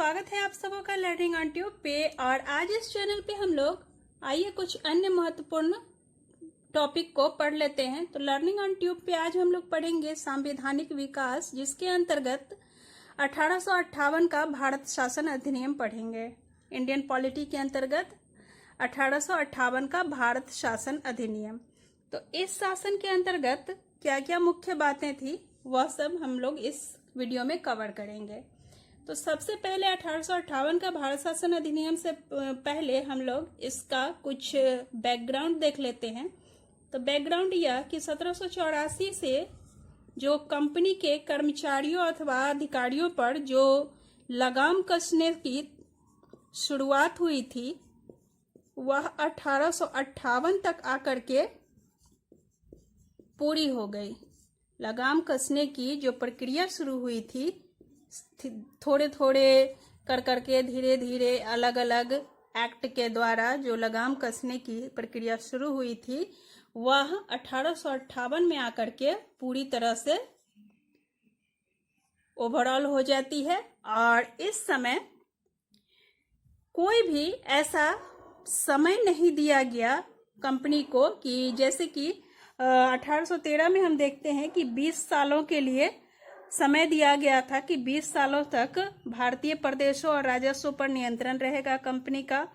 स्वागत है आप सबों का लर्निंग ऑन ट्यूब पे। और आज इस चैनल पे हम लोग आइए कुछ अन्य महत्वपूर्ण टॉपिक को पढ़ लेते हैं। तो लर्निंग ऑन ट्यूब पे आज हम लोग पढ़ेंगे संवैधानिक विकास, जिसके अंतर्गत 1858 का भारत शासन अधिनियम पढ़ेंगे। इंडियन पॉलिटी के अंतर्गत 1858 का भारत शासन अधिनियम। तो इस शासन के अंतर्गत क्या क्या मुख्य बातें थी वह सब हम लोग इस वीडियो में कवर करेंगे। तो सबसे पहले 1858 का भारत शासन अधिनियम से पहले हम लोग इसका कुछ बैकग्राउंड देख लेते हैं। तो बैकग्राउंड यह कि 1784 से जो कंपनी के कर्मचारियों अथवा अधिकारियों पर जो लगाम कसने की शुरुआत हुई थी वह 1858 तक आकर के पूरी हो गई। लगाम कसने की जो प्रक्रिया शुरू हुई थी, थोड़े थोड़े कर करके धीरे धीरे अलग अलग एक्ट के द्वारा जो लगाम कसने की प्रक्रिया शुरू हुई थी वह 1858 में आकर के पूरी तरह से ओवरऑल हो जाती है। और इस समय कोई भी ऐसा समय नहीं दिया गया कंपनी को कि जैसे कि 1813 में हम देखते हैं कि 20 सालों के लिए समय दिया गया था कि 20 सालों तक भारतीय प्रदेशों और राजस्व पर नियंत्रण रहेगा कंपनी का।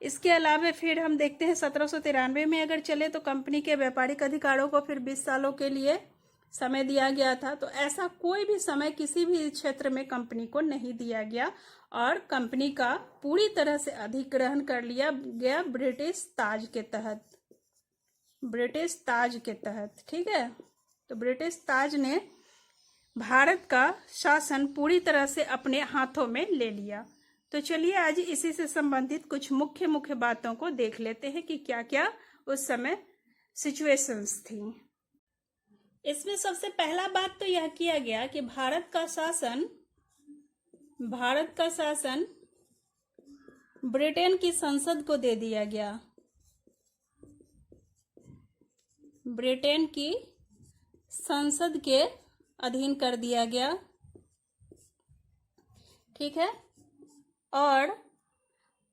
इसके अलावा फिर हम देखते हैं 1793 में अगर चले तो कंपनी के व्यापारिक अधिकारों को फिर 20 सालों के लिए समय दिया गया था। तो ऐसा कोई भी समय किसी भी क्षेत्र में कंपनी को नहीं दिया गया और कंपनी का पूरी तरह से अधिग्रहण कर लिया गया ब्रिटिश ताज के तहत। ठीक है। तो ब्रिटिश ताज ने भारत का शासन पूरी तरह से अपने हाथों में ले लिया। तो चलिए आज इसी से संबंधित कुछ मुख्य मुख्य बातों को देख लेते हैं कि क्या क्या उस समय सिचुएशंस थी। इसमें सबसे पहला बात तो यह किया गया कि भारत का शासन ब्रिटेन की संसद को दे दिया गया। ब्रिटेन की संसद के अधीन कर दिया गया। ठीक है। और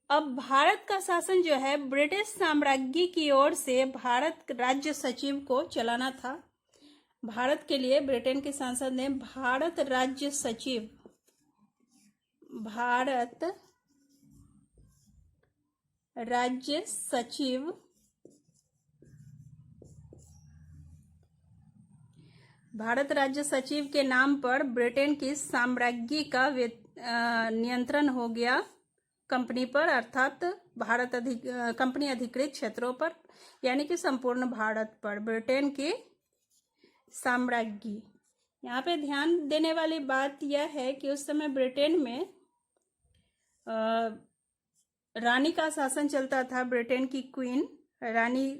अब भारत का शासन जो है ब्रिटिश साम्राज्य की ओर से राज्य राज्य सचिव को चलाना था। भारत के लिए ब्रिटेन की संसद ने भारत राज्य सचिव के नाम पर ब्रिटेन की साम्राज्य का नियंत्रण हो गया कंपनी पर, अर्थात कंपनी अधिकृत क्षेत्रों पर, यानी कि संपूर्ण भारत पर ब्रिटेन की साम्राज्य। यहाँ पे ध्यान देने वाली बात यह है कि उस समय ब्रिटेन में रानी का शासन चलता था। ब्रिटेन की क्वीन रानी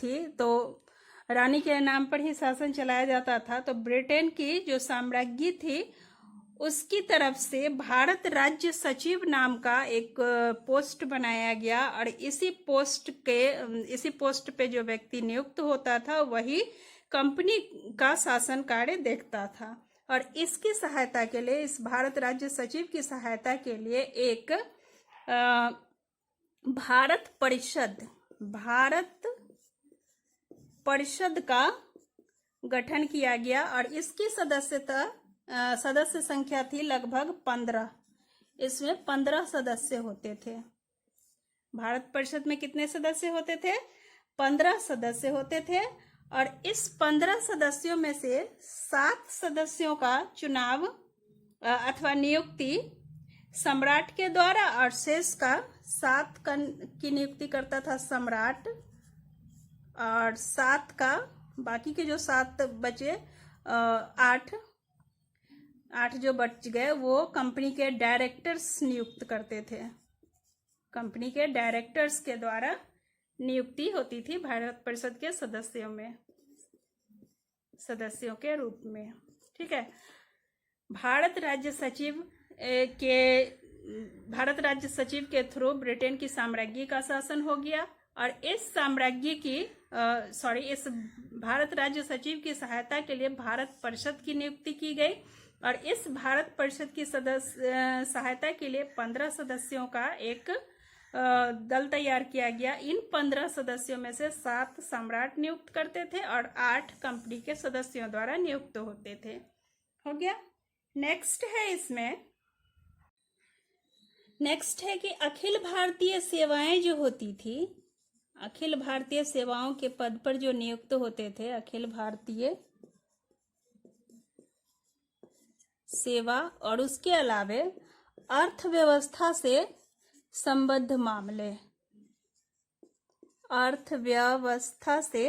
थी, तो रानी के नाम पर ही शासन चलाया जाता था। तो ब्रिटेन की जो साम्राज्य थी उसकी तरफ से भारत राज्य सचिव नाम का एक पोस्ट बनाया गया और इसी पोस्ट पे जो व्यक्ति नियुक्त होता था वही कंपनी का शासन कार्य देखता था। और इसकी सहायता के लिए, इस भारत राज्य सचिव की सहायता के लिए एक भारत परिषद का गठन किया गया और इसकी सदस्य संख्या थी लगभग 15। इसमें 15 सदस्य होते थे। भारत परिषद में कितने सदस्य होते थे? 15 सदस्य होते थे। और इस 15 सदस्यों में से 7 सदस्यों का चुनाव अथवा नियुक्ति सम्राट के द्वारा और शेष का 7 की नियुक्ति करता था सम्राट, और 7 का बाकी के जो 7 बचे 8 जो बच गए वो कंपनी के डायरेक्टर्स नियुक्त करते थे। कंपनी के डायरेक्टर्स के द्वारा नियुक्ति होती थी भारत परिषद के सदस्यों के रूप में। ठीक है। भारत राज्य सचिव के थ्रू ब्रिटेन की साम्राज्य का शासन हो गया और इस भारत राज्य सचिव की सहायता के लिए भारत परिषद की नियुक्ति की गई और इस भारत परिषद की सहायता के लिए 15 सदस्यों का एक दल तैयार किया गया। इन 15 सदस्यों में से 7 सम्राट नियुक्त करते थे और 8 कंपनी के सदस्यों द्वारा नियुक्त होते थे। हो गया। नेक्स्ट है कि अखिल भारतीय सेवाएं जो होती थी, अखिल भारतीय सेवाओं के पद पर जो नियुक्त होते थे, अखिल भारतीय सेवा और उसके अलावे अर्थव्यवस्था से संबद्ध मामले, अर्थव्यवस्था से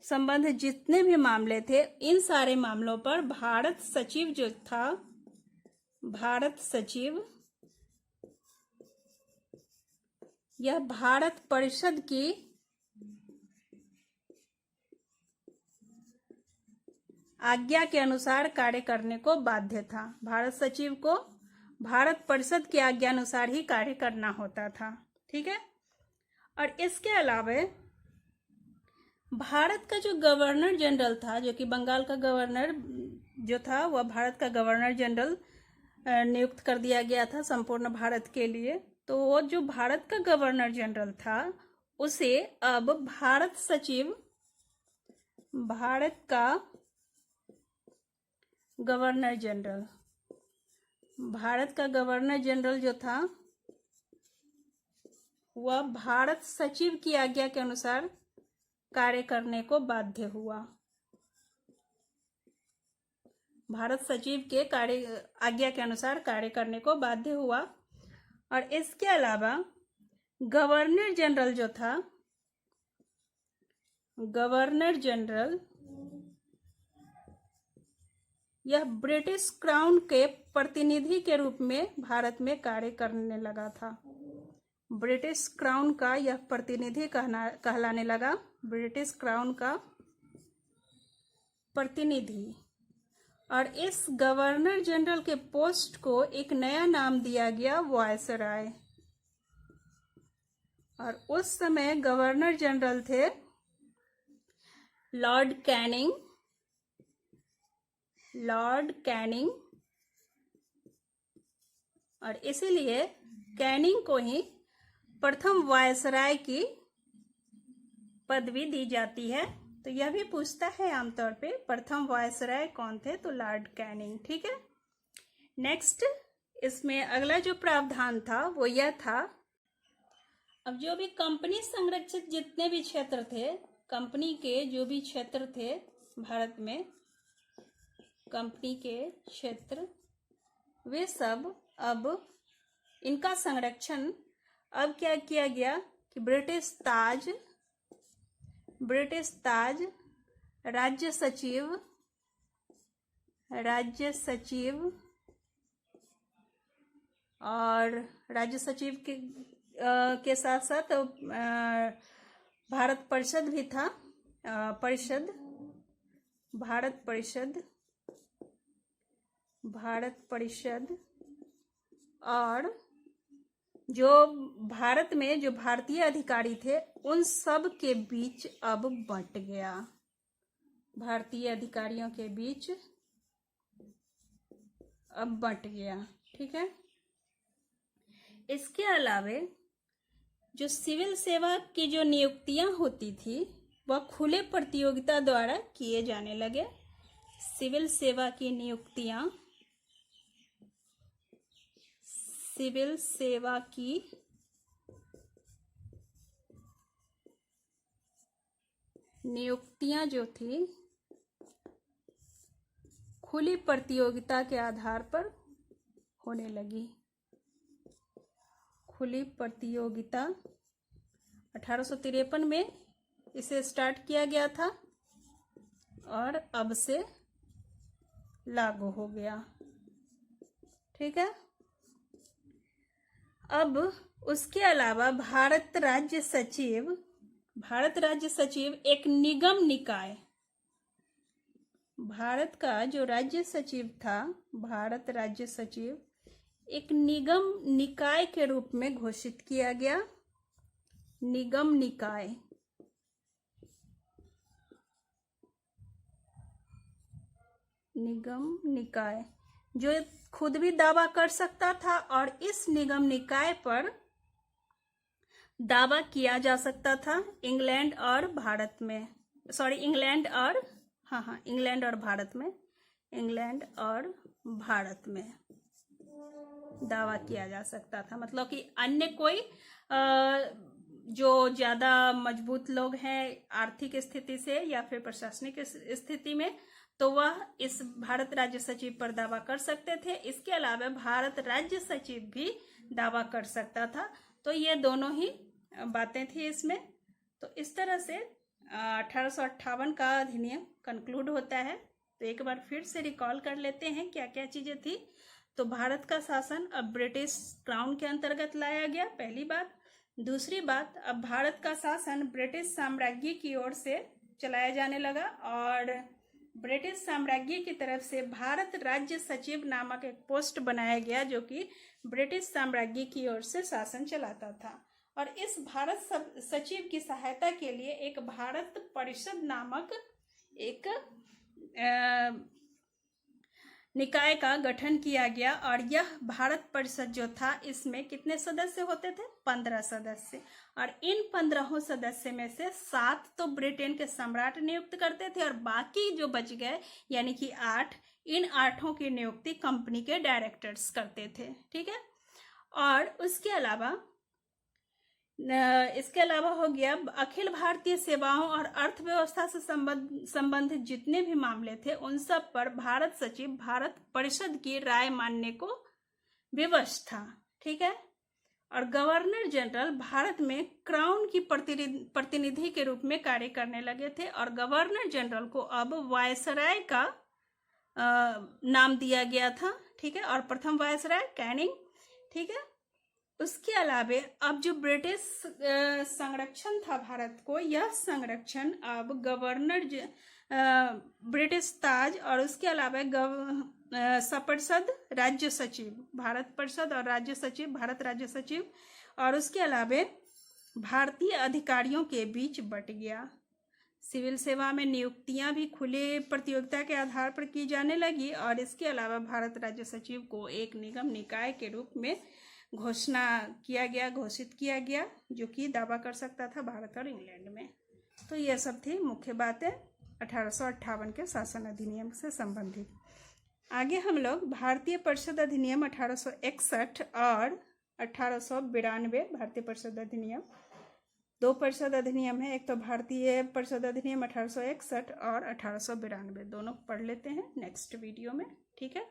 संबंध जितने भी मामले थे, इन सारे मामलों पर भारत सचिव जो था, भारत सचिव, यह भारत परिषद की आज्ञा के अनुसार कार्य करने को बाध्य था। भारत सचिव को भारत परिषद की आज्ञा अनुसार ही कार्य करना होता था। ठीक है। और इसके अलावे भारत का जो गवर्नर जनरल था, जो कि बंगाल का गवर्नर जो था, वह भारत का गवर्नर जनरल नियुक्त कर दिया गया था संपूर्ण भारत के लिए। तो वो जो भारत का गवर्नर जनरल था, उसे अब भारत सचिव, भारत का गवर्नर जनरल, भारत का गवर्नर जनरल जो था, वह भारत सचिव की आज्ञा के अनुसार कार्य करने को बाध्य हुआ। भारत सचिव के आज्ञा के अनुसार कार्य करने को बाध्य हुआ। और इसके अलावा गवर्नर जनरल जो था, गवर्नर जनरल, यह ब्रिटिश क्राउन के प्रतिनिधि के रूप में भारत में कार्य करने लगा था। ब्रिटिश क्राउन का यह प्रतिनिधि कहलाने लगा, ब्रिटिश क्राउन का प्रतिनिधि। और इस गवर्नर जनरल के पोस्ट को एक नया नाम दिया गया, वायसराय। और उस समय गवर्नर जनरल थे लॉर्ड कैनिंग, लॉर्ड कैनिंग। और इसीलिए कैनिंग को ही प्रथम वायसराय की पदवी दी जाती है। तो यह भी पूछता है आमतौर पे, प्रथम वायसराय कौन थे? तो लॉर्ड कैनिंग। ठीक है। नेक्स्ट, इसमें अगला जो प्रावधान था वो यह था, अब जो भी कंपनी संरक्षित जितने भी क्षेत्र थे, कंपनी के जो भी क्षेत्र थे भारत में, कंपनी के क्षेत्र, वे सब अब इनका संरक्षण अब क्या किया गया कि ब्रिटिश ताज राज्य सचिव और राज्य सचिव के साथ साथ भारत परिषद भी था, भारत परिषद और जो भारत में जो भारतीय अधिकारी थे उन सब के बीच अब बंट गया, भारतीय अधिकारियों के बीच अब बंट गया। ठीक है। इसके अलावे जो सिविल सेवा की जो नियुक्तियां होती थी वह खुले प्रतियोगिता द्वारा किए जाने लगे। सिविल सेवा की नियुक्तियां, सिविल सेवा की नियुक्तियां जो थी खुली प्रतियोगिता के आधार पर होने लगी। खुली प्रतियोगिता 1853 में इसे स्टार्ट किया गया था और अब से लागू हो गया। ठीक है। अब उसके अलावा भारत राज्य सचिव एक निगम निकाय, भारत का जो राज्य सचिव था, भारत राज्य सचिव एक निगम निकाय के रूप में घोषित किया गया। निगम निकाय, निगम निकाय जो खुद भी दावा कर सकता था और इस निगम निकाय पर दावा किया जा सकता था इंग्लैंड और भारत में, इंग्लैंड और भारत में दावा किया जा सकता था। मतलब कि अन्य कोई जो ज्यादा मजबूत लोग हैं आर्थिक स्थिति से या फिर प्रशासनिक स्थिति में, तो वह इस भारत राज्य सचिव पर दावा कर सकते थे। इसके अलावा भारत राज्य सचिव भी दावा कर सकता था। तो ये दोनों ही बातें थी इसमें। तो इस तरह से 1858 का अधिनियम कंक्लूड होता है। तो एक बार फिर से रिकॉल कर लेते हैं क्या क्या चीजें थी। तो भारत का शासन अब ब्रिटिश क्राउन के अंतर्गत लाया गया, पहली बात। दूसरी बात, अब भारत का शासन ब्रिटिश साम्राज्य की ओर से चलाया जाने लगा और ब्रिटिश साम्राज्य की तरफ से भारत राज्य सचिव नामक एक पोस्ट बनाया गया जो कि ब्रिटिश साम्राज्य की ओर से शासन चलाता था। और इस भारत सचिव की सहायता के लिए एक भारत परिषद नामक एक निकाय का गठन किया गया। और यह भारत परिषद जो था इसमें कितने सदस्य होते थे? 15 सदस्य। और इन 15 सदस्य में से 7 तो ब्रिटेन के सम्राट नियुक्त करते थे और बाकी जो बच गए यानी कि 8, इन 8 की नियुक्ति कंपनी के डायरेक्टर्स करते थे। ठीक है। और इसके अलावा हो गया अखिल भारतीय सेवाओं और अर्थव्यवस्था से संबंधित जितने भी मामले थे उन सब पर भारत सचिव भारत परिषद की राय मानने को विवश था। ठीक है। और गवर्नर जनरल भारत में क्राउन की प्रतिनिधि के रूप में कार्य करने लगे थे और गवर्नर जनरल को अब वायसराय का नाम दिया गया था। ठीक है। और प्रथम वायसराय कैनिंग। ठीक है। उसके अलावा अब जो ब्रिटिश संरक्षण था भारत को, यह संरक्षण अब गवर्नर ब्रिटिश ताज और उसके अलावा सपरिषद राज्य सचिव भारत परिषद और राज्य सचिव भारत राज्य सचिव और उसके अलावा भारतीय अधिकारियों के बीच बंट गया। सिविल सेवा में नियुक्तियां भी खुले प्रतियोगिता के आधार पर की जाने लगी और इसके अलावा भारत राज्य सचिव को एक निगम निकाय के रूप में घोषित किया गया जो कि दावा कर सकता था भारत और इंग्लैंड में। तो ये सब थी मुख्य बातें 1858 के शासन अधिनियम से संबंधित। आगे हम लोग भारतीय परिषद अधिनियम 1861 और 1892 भारतीय परिषद अधिनियम, 2 परिषद अधिनियम है, एक तो भारतीय परिषद अधिनियम 1861 और 1892, दोनों पढ़ लेते हैं नेक्स्ट वीडियो में। ठीक है।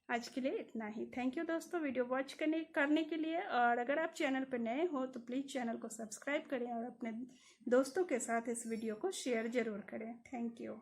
आज के लिए इतना ही। थैंक यू दोस्तों वीडियो वॉच करने के लिए। और अगर आप चैनल पर नए हो तो प्लीज़ चैनल को सब्सक्राइब करें और अपने दोस्तों के साथ इस वीडियो को शेयर जरूर करें। Thank you.